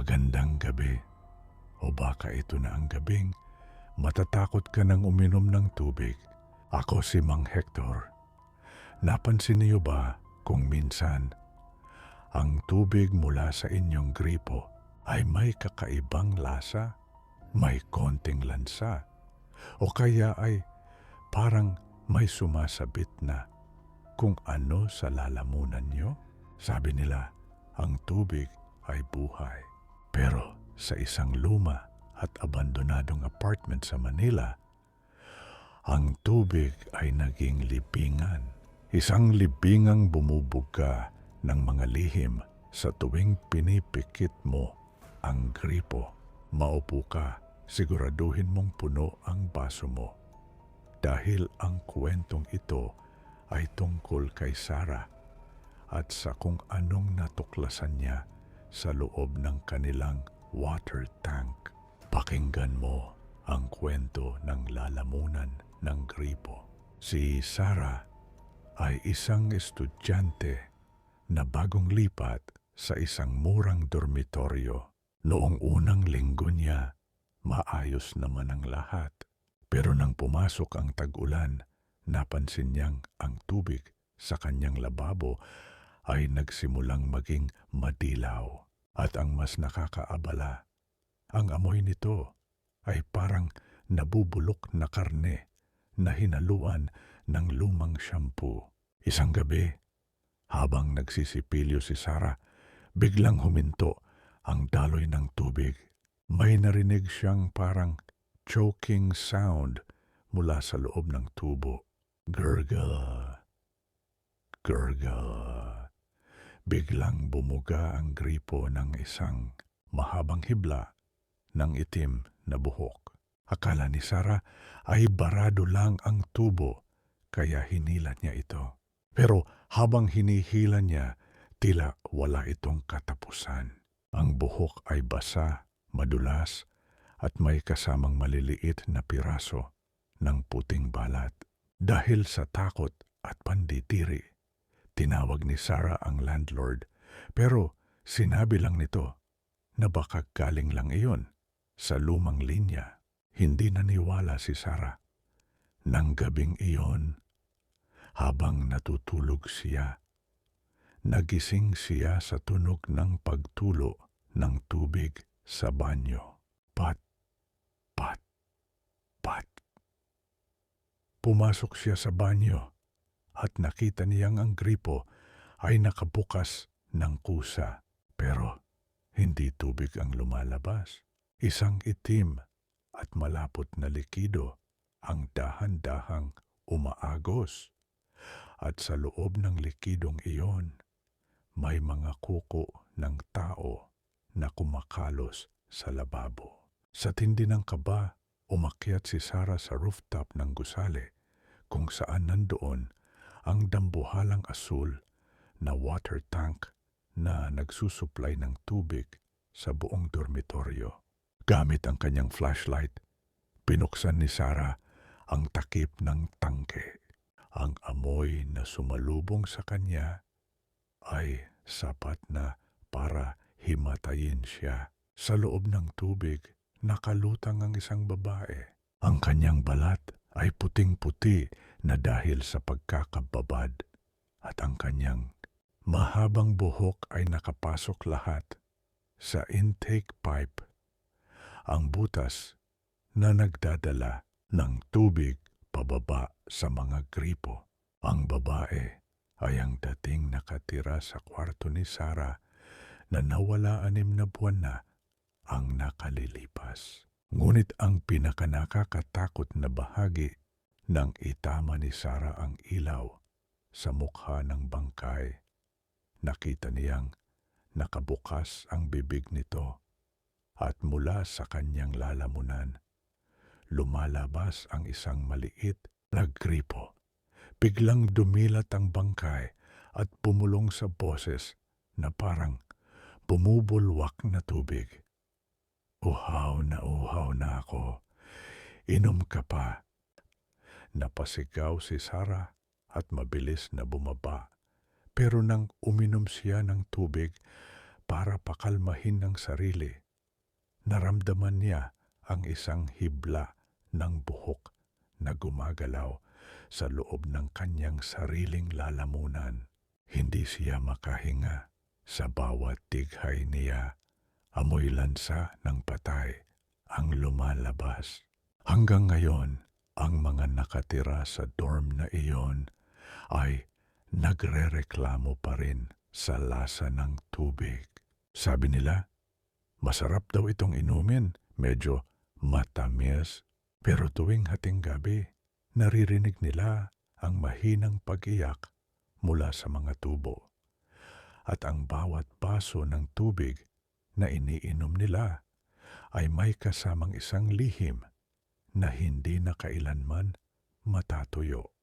Magandang gabi. O baka ito na ang gabing matatakot ka nang uminom ng tubig. Ako si Mang Hector. Napansin niyo ba kung minsan ang tubig mula sa inyong gripo ay may kakaibang lasa, may konting lansa, o kaya ay parang may sumasabit na kung ano sa lalamunan niyo? Sabi nila, ang tubig ay buhay. Pero sa isang luma at abandonadong apartment sa Manila, ang tubig ay naging libingan. Isang libingang bumubuga ng mga lihim sa tuwing pinipikit mo ang gripo. Maupo ka, siguraduhin mong puno ang baso mo. Dahil ang kwentong ito ay tungkol kay Sarah at sa kung anong natuklasan niya sa loob ng kanilang water tank. Pakinggan mo ang kwento ng lalamunan ng gripo. Si Sarah ay isang estudyante na bagong lipat sa isang murang dormitoryo. Noong unang linggo niya, maayos naman ang lahat. Pero nang pumasok ang tag-ulan, napansin niyang ang tubig sa kanyang lababo ay nagsimulang maging madilaw. At ang mas nakakaabala, ang amoy nito ay parang nabubulok na karne na hinaluan ng lumang shampoo. Isang gabi, habang nagsisipilyo si Sarah, biglang huminto ang daloy ng tubig. May narinig siyang parang choking sound mula sa loob ng tubo. Gurgle, gurgle. Biglang bumuga ang gripo ng isang mahabang hibla ng itim na buhok. Akala ni Sarah ay barado lang ang tubo, kaya hinila niya ito. Pero habang hinihila niya, tila wala itong katapusan. Ang buhok ay basa, madulas, at may kasamang maliliit na piraso ng puting balat. Dahil sa takot at pandidiri, tinawag ni Sarah ang landlord, pero sinabi lang nito na baka galing lang iyon sa lumang linya. Hindi naniwala si Sarah. Nang gabing iyon, habang natutulog siya, nagising siya sa tunog ng pagtulo ng tubig sa banyo. Pat, pat, pat. Pumasok siya sa banyo at nakita niyang ang gripo ay nakabukas ng kusa. Pero hindi tubig ang lumalabas. Isang itim at malapot na likido ang dahan-dahang umaagos. At sa loob ng likidong iyon, may mga kuko ng tao na kumakalos sa lababo. Sa tindi ng kaba, umakyat si Sarah sa rooftop ng gusali kung saan nandoon ang dambuhalang asul na water tank na nagsusupply ng tubig sa buong dormitoryo. Gamit ang kanyang flashlight, pinuksan ni Sarah ang takip ng tangke. Ang amoy na sumalubong sa kanya ay sapat na para himatayin siya. Sa loob ng tubig, nakalutang ang isang babae. Ang kanyang balat ay puting-puti na dahil sa pagkakababad, at ang kanyang mahabang buhok ay nakapasok lahat sa intake pipe, ang butas na nagdadala ng tubig pababa sa mga gripo. Ang babae ay ang dating nakatira sa kwarto ni Sarah na nawala 6 na buwan na ang nakalilipas. Ngunit ang pinakanakakatakot na bahagi nang itama ni Sarah ang ilaw sa mukha ng bangkay, nakita niyang nakabukas ang bibig nito at mula sa kanyang lalamunan, lumalabas ang isang maliit na gripo. Biglang dumilat ang bangkay at bumulong sa boses na parang bumubulwak na tubig. Uhaw na ako. Inom ka pa. Napasigaw si Sarah at mabilis na bumaba. Pero nang uminom siya ng tubig, para pakalmahin ang sarili, naramdaman niya ang isang hibla ng buhok na gumagalaw sa loob ng kanyang sariling lalamunan. Hindi siya makahinga sa bawat tighay niya. Amoy lansa ng patay ang lumalabas. Hanggang ngayon, ang mga nakatira sa dorm na iyon ay nagrereklamo pa rin sa lasa ng tubig. Sabi nila, masarap daw itong inumin, medyo matamis. Pero tuwing hating gabi, naririnig nila ang mahinang pag-iyak mula sa mga tubo. At ang bawat baso ng tubig na iniinom nila ay may kasamang isang lihim na hindi na kailanman matatuyo.